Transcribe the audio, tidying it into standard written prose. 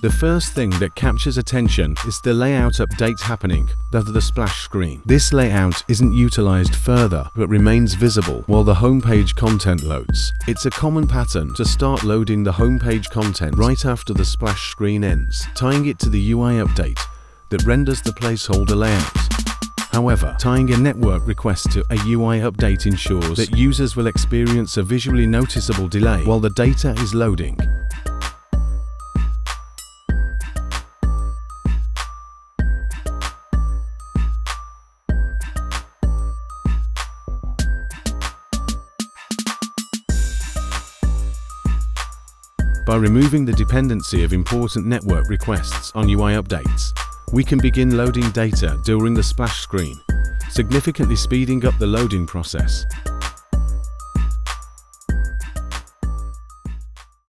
The first thing that captures attention is the layout update happening, the splash screen. This layout isn't utilized further, but remains visible while the homepage content loads. It's a common pattern to start loading the homepage content right after the splash screen ends, tying it to the UI update that renders the placeholder layout. However, tying a network request to a UI update ensures that users will experience a visually noticeable delay while the data is loading. By removing the dependency of important network requests on UI updates, we can begin loading data during the splash screen, significantly speeding up the loading process.